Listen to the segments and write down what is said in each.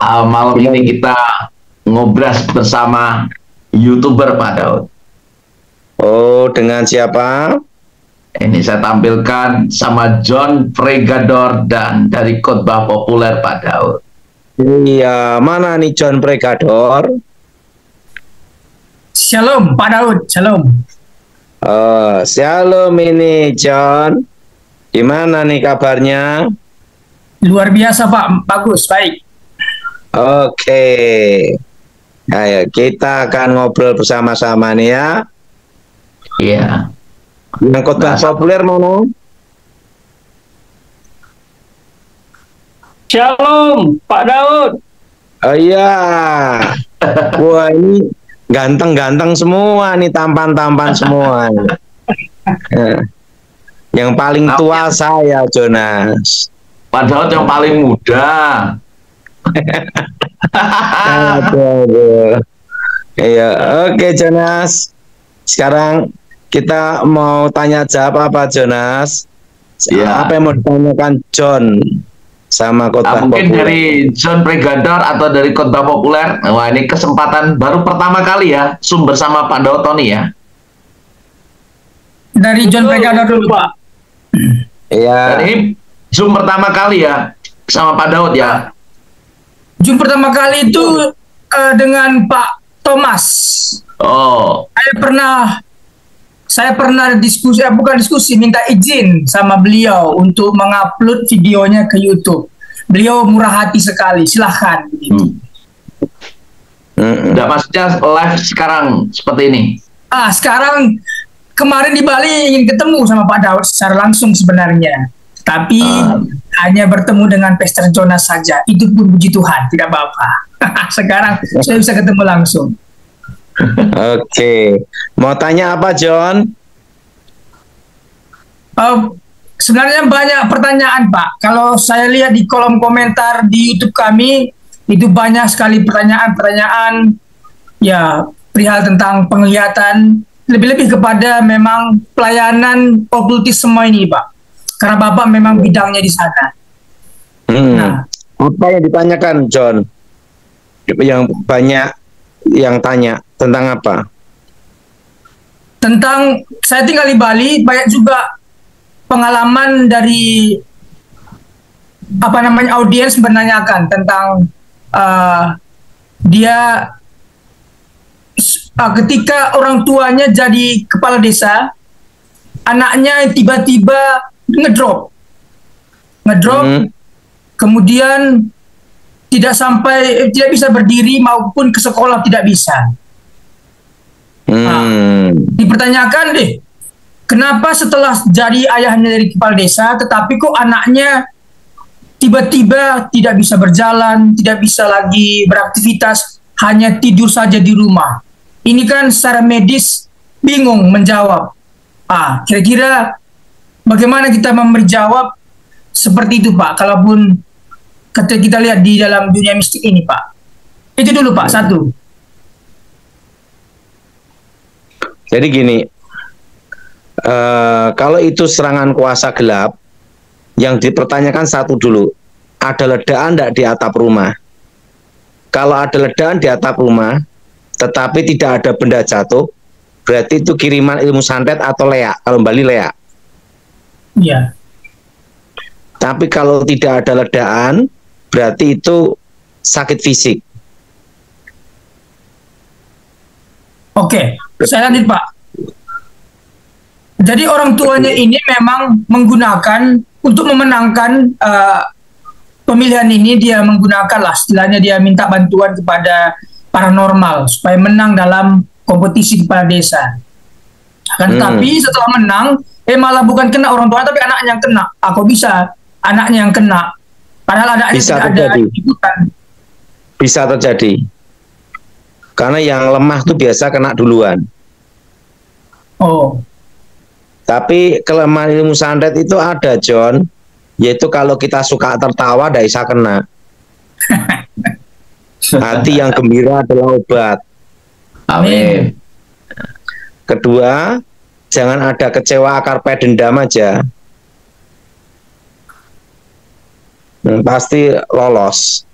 Malam ini kita ngobras bersama YouTuber Pak Daud. Oh, dengan siapa? Ini saya tampilkan sama John Pregador dan dari Khotbah Populer Pak Daud. Iya, mana nih John Pregador? Shalom Pak Daud, shalom. Shalom ini John. Gimana nih kabarnya? Luar biasa Pak, bagus, baik. Oke. Ayo, kita akan ngobrol bersama-sama nih ya. Iya. Yang Khotbah Populer mana? Shalom, Pak Daud. Oh iya. Wah, ini ganteng-ganteng semua nih, tampan-tampan semua. Yang paling tua saya, Jonas. Pak Daud yang paling muda. Aduh. Iya, oke Jonas. Sekarang kita mau tanya jawab apa Jonas? Ya. Apa yang mau ditanyakan John sama Khotbah Mungkin Populer? dari John Pregador atau dari Khotbah Populer. Wah, ini kesempatan baru pertama kali ya sumber sama Pak Daud Tony ya. Dari John Pregador dulu Pak. Iya. Dan ini Zoom pertama kali ya sama Pak Daud ya. Zoom pertama kali itu dengan Pak Thomas. Oh, Saya pernah diskusi, bukan diskusi, minta izin sama beliau untuk mengupload videonya ke YouTube. Beliau murah hati sekali, silahkan. Nggak maksudnya live sekarang seperti ini. Sekarang kemarin di Bali ingin ketemu sama Pak Daud secara langsung sebenarnya. Tapi hanya bertemu dengan Pastor Jonas saja. Itu pun puji Tuhan, tidak apa-apa. Sekarang saya bisa ketemu langsung. Oke. Mau tanya apa John? Sebenarnya banyak pertanyaan Pak. Kalau saya lihat di kolom komentar di YouTube kami, itu banyak sekali pertanyaan-pertanyaan ya perihal tentang penglihatan, lebih-lebih kepada memang pelayanan okultisme ini Pak. Karena Bapak memang bidangnya di sana. Nah, apa yang ditanyakan John? Yang banyak yang tanya tentang apa? Tentang saya tinggal di Bali, banyak juga pengalaman dari audiens menanyakan tentang dia ketika orang tuanya jadi kepala desa, anaknya tiba-tiba ngedrop, kemudian tidak bisa berdiri maupun ke sekolah tidak bisa. Dipertanyakan deh, kenapa setelah jadi ayahnya dari kepala desa, tetapi kok anaknya tiba-tiba tidak bisa berjalan, tidak bisa lagi beraktivitas, hanya tidur saja di rumah. Ini kan secara medis bingung menjawab. Kira-kira bagaimana kita memberi jawab seperti itu Pak, kalaupun kita lihat di dalam dunia mistik ini Pak. Itu dulu Pak, satu. Jadi gini, kalau itu serangan kuasa gelap, yang dipertanyakan satu dulu, ada ledakan tidak di atap rumah? Kalau ada ledakan di atap rumah, tetapi tidak ada benda jatuh, berarti itu kiriman ilmu santet atau leak, kalau Bali leak. Iya. Tapi kalau tidak ada ledakan, berarti itu sakit fisik. Oke, saya lanjut Pak. Jadi orang tuanya ini memang menggunakan untuk memenangkan pemilihan ini, dia menggunakan lah istilahnya, dia minta bantuan kepada paranormal supaya menang dalam kompetisi kepala desa. Tapi setelah menang, malah bukan kena orang tua tapi anaknya yang kena. Kok bisa anaknya yang kena? Padahal anaknya tidak ada ikutan. Bisa terjadi. Karena yang lemah tuh biasa kena duluan. Oh. Tapi kelemahan ilmu santet itu ada John, yaitu kalau kita suka tertawa tidak bisa kena. Hati yang gembira adalah obat. Amin. Kedua, jangan ada kecewa akar dendam aja. Pasti lolos.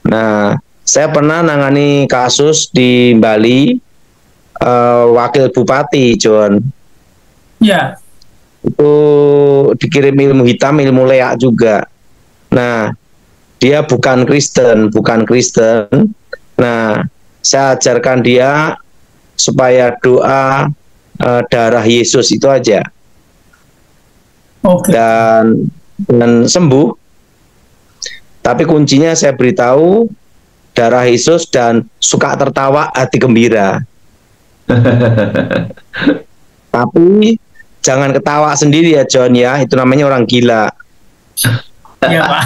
Nah, saya pernah nangani kasus di Bali, wakil bupati John. Ya. Itu dikirim ilmu hitam, ilmu leak juga. Nah, dia bukan Kristen. Nah, saya ajarkan dia supaya doa darah Yesus itu aja. Oke. Dan sembuh. Tapi kuncinya saya beritahu darah Yesus dan suka tertawa, hati gembira. Tapi jangan ketawa sendiri ya John ya, itu namanya orang gila. Ya Pak.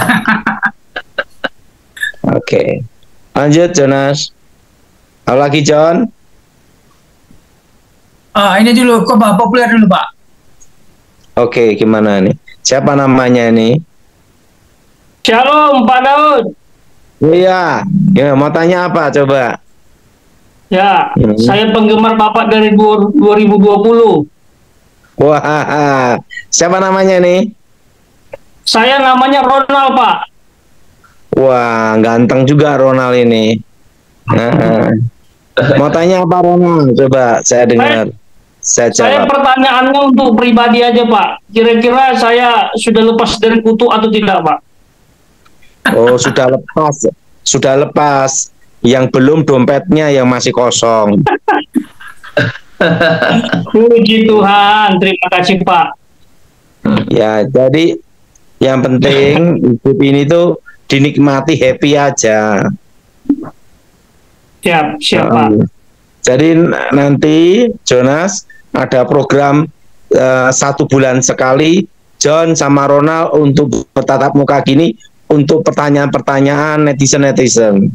Oke. Lanjut Jonas. Apa lagi John? Ini dulu khotbah populer dulu Pak. Oke, gimana nih? Siapa namanya nih? Shalom Pak Daud. Iya, ya, mau tanya apa coba? Ya, saya penggemar Bapak dari 2020. Wah, siapa namanya nih? Saya namanya Ronald Pak. Wah, ganteng juga Ronald ini. Mau tanya apa Ronald? Coba saya dengar. Saya Saya jawab. pertanyaannya untuk pribadi aja Pak. Kira-kira saya sudah lepas dari kutu atau tidak Pak? Oh, sudah lepas. Sudah lepas. Yang belum dompetnya yang masih kosong. Puji Tuhan, terima kasih Pak. Ya, jadi yang penting hidup ini tuh dinikmati, happy aja. Siap Pak. Jadi nanti Jonas ada program 1 bulan sekali John sama Ronald untuk bertatap muka gini untuk pertanyaan-pertanyaan netizen.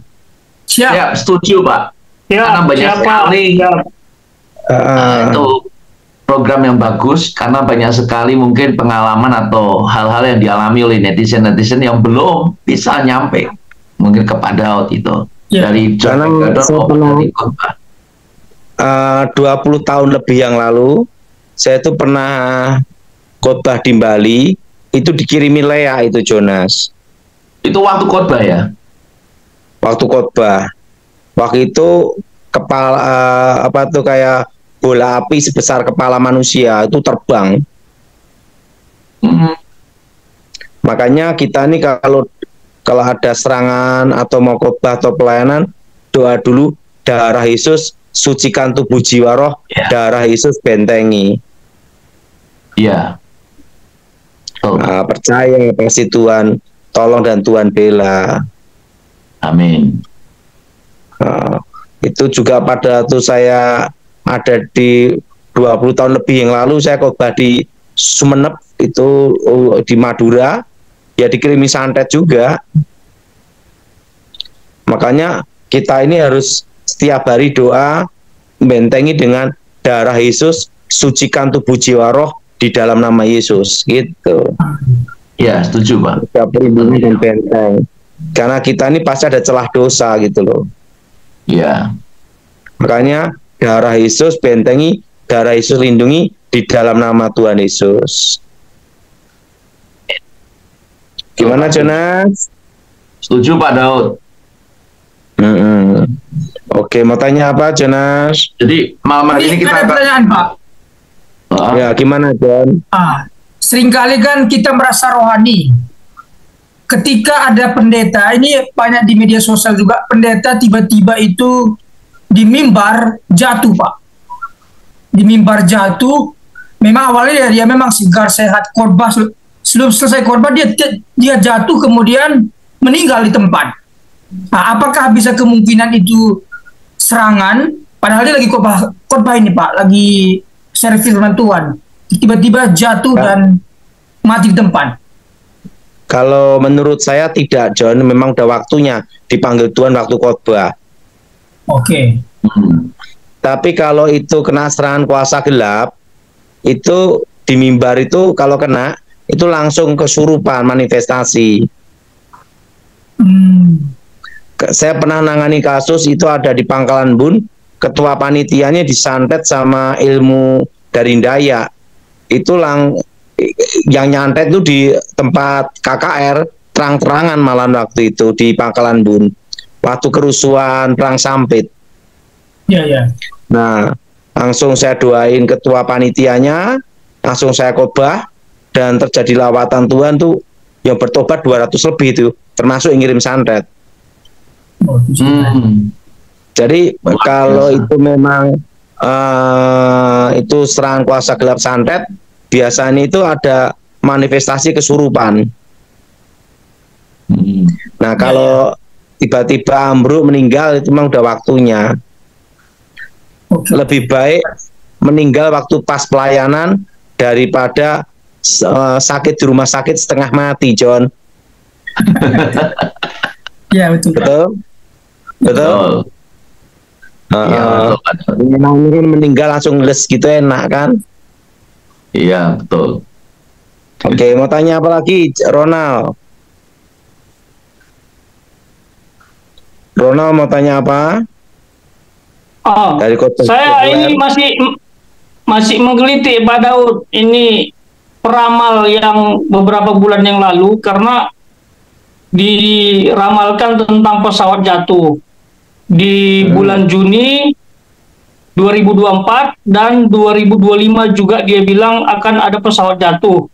Siap. Ya, setuju Pak. Karena banyak siap, Pak. sekali itu program yang bagus karena banyak sekali mungkin pengalaman atau hal-hal yang dialami oleh netizen-netizen yang belum bisa nyampe mungkin ke Pak Daud itu dari John MacArthur maupun dari khotbah. 20 tahun lebih yang lalu saya itu pernah khotbah di Bali, itu dikirimi Lea itu Jonas. Itu waktu khotbah ya? Waktu khotbah. Waktu itu kepala kayak bola api sebesar kepala manusia itu terbang. Makanya kita nih kalau ada serangan atau mau khotbah atau pelayanan, doa dulu darah Yesus sucikan tubuh jiwa roh, darah Yesus bentengi. Iya. Percaya pasti Tuhan tolong dan Tuhan bela. Amin. Itu juga pada waktu saya ada di 20 tahun lebih yang lalu saya khotbah di Sumeneb itu di Madura, ya dikirimi santet juga. Makanya kita ini harus setiap hari doa bentengi dengan darah Yesus, sucikan tubuh jiwa roh di dalam nama Yesus gitu. Ya, setuju Pak. Kita perlindungan dan benteng. Karena kita ini pasti ada celah dosa gitu loh. Ya. Makanya darah Yesus bentengi, darah Yesus lindungi di dalam nama Tuhan Yesus. Gimana Jonas? Setuju Pak Daud. Oke, mau tanya apa Jonas? Jadi malam hari ini kita ada pertanyaan Pak. Ya, gimana John? Seringkali kan kita merasa rohani. Ketika ada pendeta, ini banyak di media sosial juga, pendeta tiba-tiba itu di mimbar jatuh Pak. Di mimbar jatuh, memang awalnya dia memang segar sehat, khotbah sebelum selesai khotbah dia jatuh kemudian meninggal di tempat. Apakah bisa kemungkinan itu serangan? Padahal dia lagi khotbah ini Pak, lagi share firman Tuhan, tiba-tiba jatuh dan mati di tempat. Kalau menurut saya tidak, John. Memang udah waktunya dipanggil Tuhan waktu khotbah. Oke. Tapi kalau itu kena serangan kuasa gelap, itu di mimbar itu kalau kena, itu langsung kesurupan, manifestasi. Saya pernah nangani kasus itu ada di Pangkalan Bun, ketua panitianya disantet sama ilmu dari Dayak. Itu yang nyantet itu di tempat KKR terang-terangan malam waktu itu di Pangkalan Bun. waktu kerusuhan perang Sampit. Ya, ya. Nah, langsung saya doain ketua panitianya, langsung saya khotbah, dan terjadi lawatan Tuhan tuh yang bertobat 200 lebih itu, termasuk yang ngirim santet. Jadi kalau itu memang itu serangan kuasa gelap santet, biasanya itu ada manifestasi kesurupan. Nah, kalau tiba-tiba ambruk meninggal, itu memang udah waktunya. Lebih baik meninggal waktu pas pelayanan daripada sakit di rumah sakit setengah mati, John. Ya, betul. Betul? Betul? Mungkin meninggal langsung les gitu enak kan? Iya, betul. Oke, mau tanya apa lagi, Ronald? Ronald mau tanya apa? Oh, Dari kota saya ini masih menggelitik Pak Daud. Ini peramal yang beberapa bulan yang lalu, karena diramalkan tentang pesawat jatuh di bulan Juni 2024 dan 2025 juga dia bilang akan ada pesawat jatuh.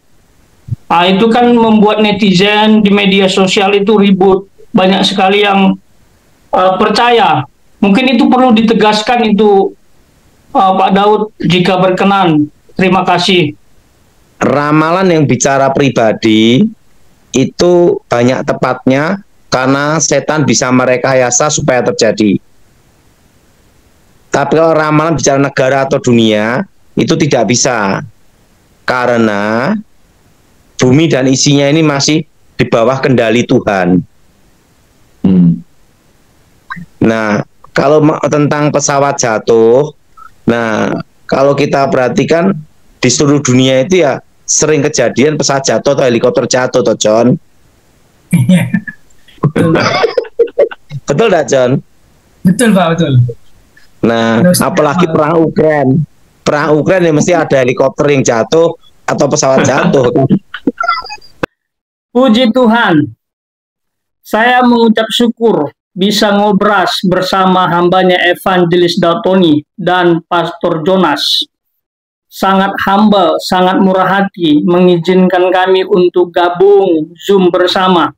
Nah, itu kan membuat netizen di media sosial itu ribut. Banyak sekali yang percaya. Mungkin itu perlu ditegaskan itu, Pak Daud, jika berkenan. Terima kasih. Ramalan yang bicara pribadi itu banyak tepatnya karena setan bisa merekayasa supaya terjadi. Tapi kalau ramalan bicara negara atau dunia, itu tidak bisa. Karena bumi dan isinya ini masih di bawah kendali Tuhan. Nah, kalau tentang pesawat jatuh, nah kalau kita perhatikan di seluruh dunia itu ya sering kejadian pesawat jatuh atau helikopter jatuh, toh John. Betul nggak, John? Betul, Pak, betul. Nah, apalagi perang Ukraina. Perang Ukraina ya mesti ada helikopter yang jatuh atau pesawat jatuh. Puji Tuhan, saya mengucap syukur bisa ngobras bersama hambanya Evangelis Dautoni dan Pastor Jonas. Sangat humble, sangat murah hati mengizinkan kami untuk gabung Zoom bersama.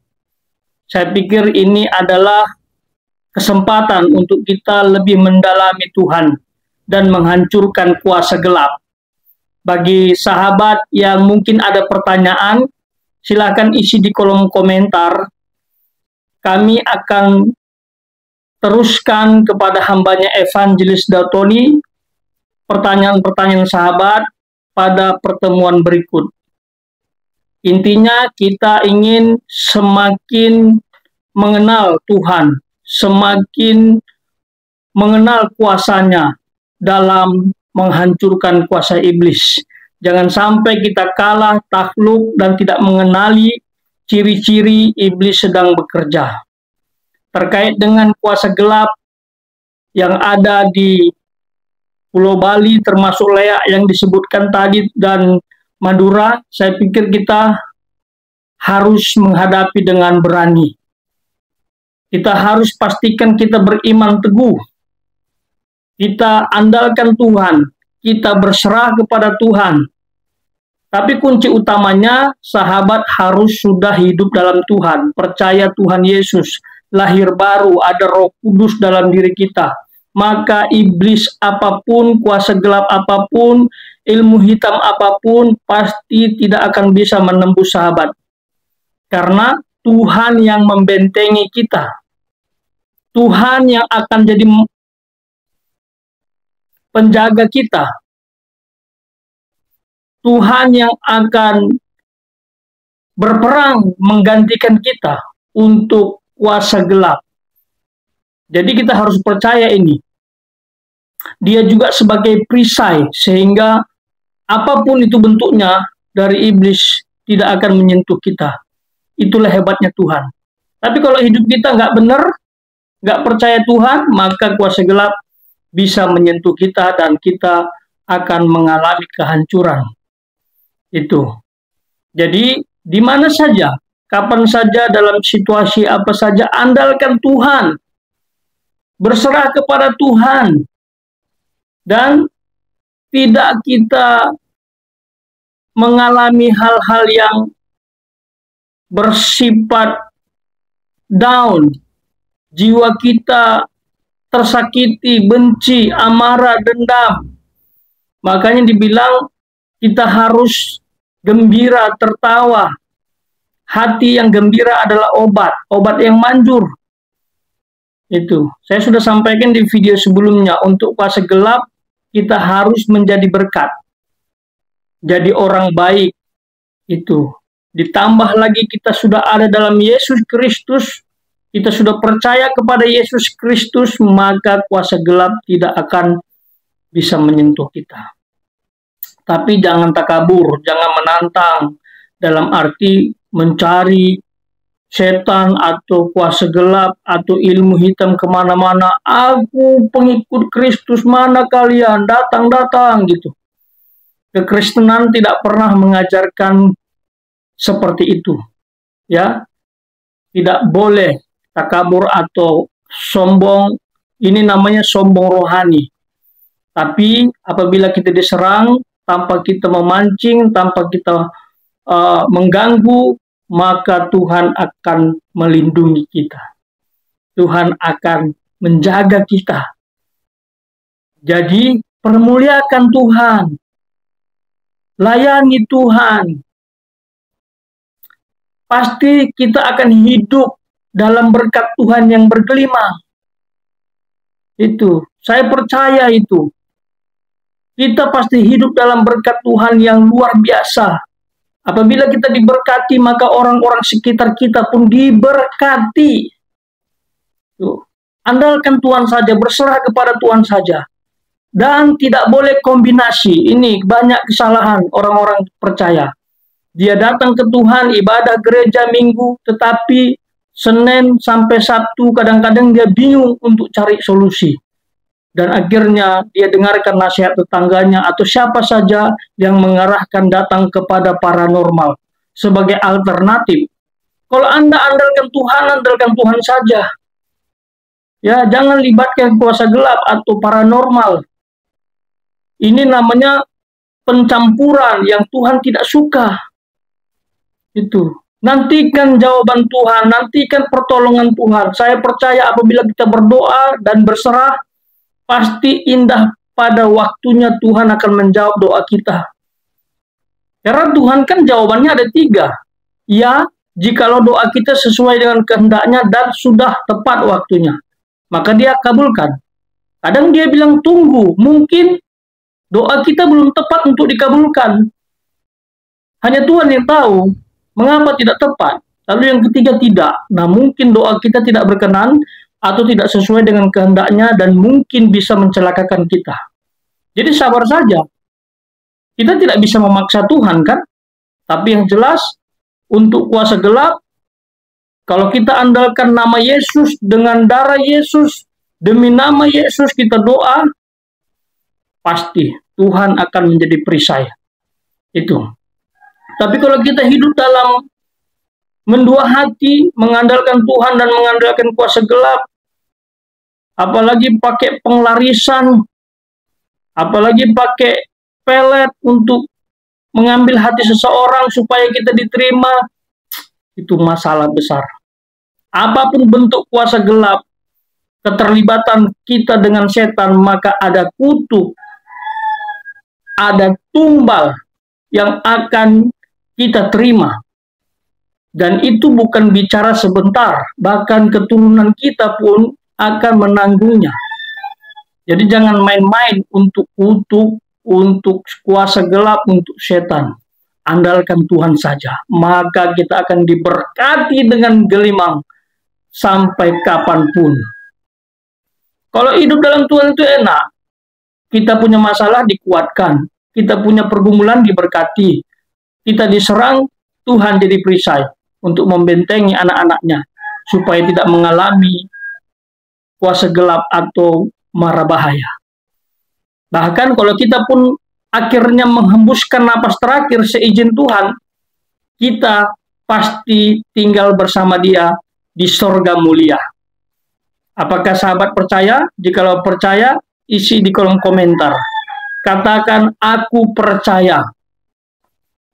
Saya pikir ini adalah kesempatan untuk kita lebih mendalami Tuhan dan menghancurkan kuasa gelap. Bagi sahabat yang mungkin ada pertanyaan, silakan isi di kolom komentar. Kami akan teruskan kepada hambanya Evangelis Dautoni pertanyaan-pertanyaan sahabat pada pertemuan berikut. Intinya kita ingin semakin mengenal Tuhan, semakin mengenal kuasanya dalam menghancurkan kuasa iblis. Jangan sampai kita kalah, takluk, dan tidak mengenali ciri-ciri iblis sedang bekerja. Terkait dengan kuasa gelap yang ada di Pulau Bali, termasuk Leak yang disebutkan tadi, dan Madura, saya pikir kita harus menghadapi dengan berani. Kita harus pastikan kita beriman teguh. Kita andalkan Tuhan, kita berserah kepada Tuhan. Tapi kunci utamanya, sahabat harus sudah hidup dalam Tuhan, percaya Tuhan Yesus, lahir baru, ada Roh Kudus dalam diri kita. Maka iblis apapun, kuasa gelap apapun, ilmu hitam apapun, pasti tidak akan bisa menembus sahabat. Karena Tuhan yang membentengi kita. Tuhan yang akan jadi penjaga kita. Tuhan yang akan berperang menggantikan kita untuk kuasa gelap. Jadi kita harus percaya ini. Dia juga sebagai perisai, sehingga apapun itu bentuknya dari iblis tidak akan menyentuh kita. Itulah hebatnya Tuhan. Tapi kalau hidup kita nggak benar, nggak percaya Tuhan, maka kuasa gelap bisa menyentuh kita dan kita akan mengalami kehancuran. Itu. Jadi di mana saja, kapan saja, dalam situasi apa saja, andalkan Tuhan. berserah kepada Tuhan, dan tidak kita mengalami hal-hal yang bersifat down, jiwa kita tersakiti, benci, amarah, dendam. Makanya dibilang kita harus gembira, tertawa. Hati yang gembira adalah obat yang manjur. Itu, saya sudah sampaikan di video sebelumnya, untuk kuasa gelap kita harus menjadi berkat. Jadi orang baik itu. Ditambah lagi kita sudah ada dalam Yesus Kristus, kita sudah percaya kepada Yesus Kristus, maka kuasa gelap tidak akan bisa menyentuh kita. Tapi jangan takabur, jangan menantang, dalam arti mencari setan atau kuasa gelap atau ilmu hitam kemana-mana. Aku pengikut Kristus, mana kalian? Datang-datang gitu. Kekristenan tidak pernah mengajarkan seperti itu. Ya, tidak boleh takabur atau sombong. Ini namanya sombong rohani. Tapi apabila kita diserang tanpa kita memancing, tanpa kita mengganggu, maka Tuhan akan melindungi kita. Tuhan akan menjaga kita. Jadi permuliakan Tuhan, layani Tuhan. Pasti kita akan hidup dalam berkat Tuhan yang bergelimang. Itu, saya percaya itu. Kita pasti hidup dalam berkat Tuhan yang luar biasa. Apabila kita diberkati, maka orang-orang sekitar kita pun diberkati. Tuh. Andalkan Tuhan saja, berserah kepada Tuhan saja. Dan tidak boleh kombinasi. Ini banyak kesalahan orang-orang percaya. Dia datang ke Tuhan, ibadah gereja minggu, tetapi Senin sampai Sabtu kadang-kadang dia bingung untuk cari solusi. Dan akhirnya dia dengarkan nasihat tetangganya atau siapa saja yang mengarahkan datang kepada paranormal sebagai alternatif. Kalau Anda andalkan Tuhan saja. Ya, jangan libatkan kuasa gelap atau paranormal. Ini namanya pencampuran yang Tuhan tidak suka. Itu. Nantikan jawaban Tuhan, nantikan pertolongan Tuhan. Saya percaya apabila kita berdoa dan berserah, pasti indah pada waktunya Tuhan akan menjawab doa kita. Karena Tuhan kan jawabannya ada 3. Ya, jikalau doa kita sesuai dengan kehendaknya dan sudah tepat waktunya, maka dia kabulkan. Kadang dia bilang tunggu, mungkin doa kita belum tepat untuk dikabulkan. Hanya Tuhan yang tahu mengapa tidak tepat. Lalu yang ketiga tidak. Nah, mungkin doa kita tidak berkenan atau tidak sesuai dengan kehendaknya dan mungkin bisa mencelakakan kita. Jadi sabar saja. Kita tidak bisa memaksa Tuhan kan? Tapi yang jelas, untuk kuasa gelap, kalau kita andalkan nama Yesus, dengan darah Yesus, demi nama Yesus kita doa, pasti Tuhan akan menjadi perisai. Itu. Tapi kalau kita hidup dalam mendua hati, mengandalkan Tuhan dan mengandalkan kuasa gelap, apalagi pakai penglarisan, apalagi pakai pelet untuk mengambil hati seseorang supaya kita diterima, itu masalah besar. Apapun bentuk kuasa gelap, keterlibatan kita dengan setan, maka ada kutuk, ada tumbal yang akan kita terima. Dan itu bukan bicara sebentar, bahkan keturunan kita pun akan menanggungnya. Jadi jangan main-main untuk kutuk, untuk kuasa gelap, untuk setan. Andalkan Tuhan saja, maka kita akan diberkati dengan gelimang sampai kapanpun. Kalau hidup dalam Tuhan itu enak, kita punya masalah dikuatkan, kita punya pergumulan diberkati, kita diserang, Tuhan jadi perisai untuk membentengi anak-anaknya supaya tidak mengalami kuasa gelap atau mara bahaya. Bahkan kalau kita pun akhirnya menghembuskan napas terakhir seizin Tuhan, kita pasti tinggal bersama Dia di sorga mulia. Apakah sahabat percaya? Jikalau percaya, isi di kolom komentar. Katakan, aku percaya.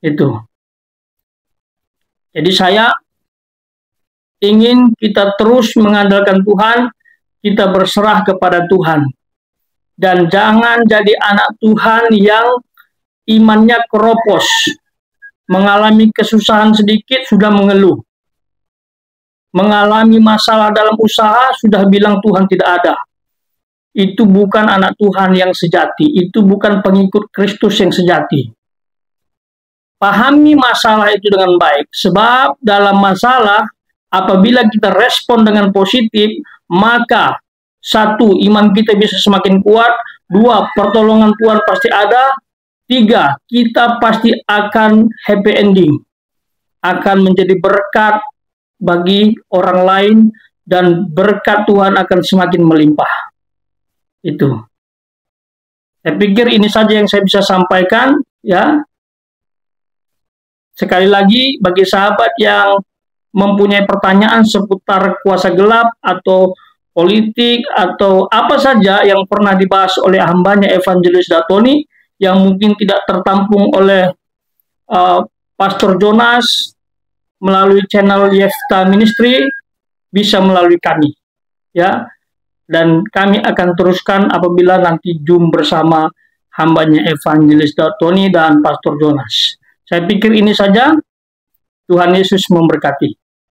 Itu. Jadi saya ingin kita terus mengandalkan Tuhan, kita berserah kepada Tuhan. Dan jangan jadi anak Tuhan yang imannya keropos, mengalami kesusahan sedikit sudah mengeluh, mengalami masalah dalam usaha sudah bilang Tuhan tidak ada. Itu bukan anak Tuhan yang sejati, itu bukan pengikut Kristus yang sejati. Pahami masalah itu dengan baik, sebab dalam masalah apabila kita respon dengan positif, maka satu, iman kita bisa semakin kuat, dua, pertolongan Tuhan pasti ada, tiga, kita pasti akan happy ending, akan menjadi berkat bagi orang lain, dan berkat Tuhan akan semakin melimpah. Itu. Saya pikir ini saja yang saya bisa sampaikan, ya. Sekali lagi, bagi sahabat yang mempunyai pertanyaan seputar kuasa gelap atau politik atau apa saja yang pernah dibahas oleh hambanya Evangelis Datoni yang mungkin tidak tertampung oleh Pastor Jonas melalui channel Yefta Ministry, bisa melalui kami, ya. Dan kami akan teruskan apabila nanti Zoom bersama hambanya Evangelis Datoni dan Pastor Jonas. Saya pikir ini saja. Tuhan Yesus memberkati.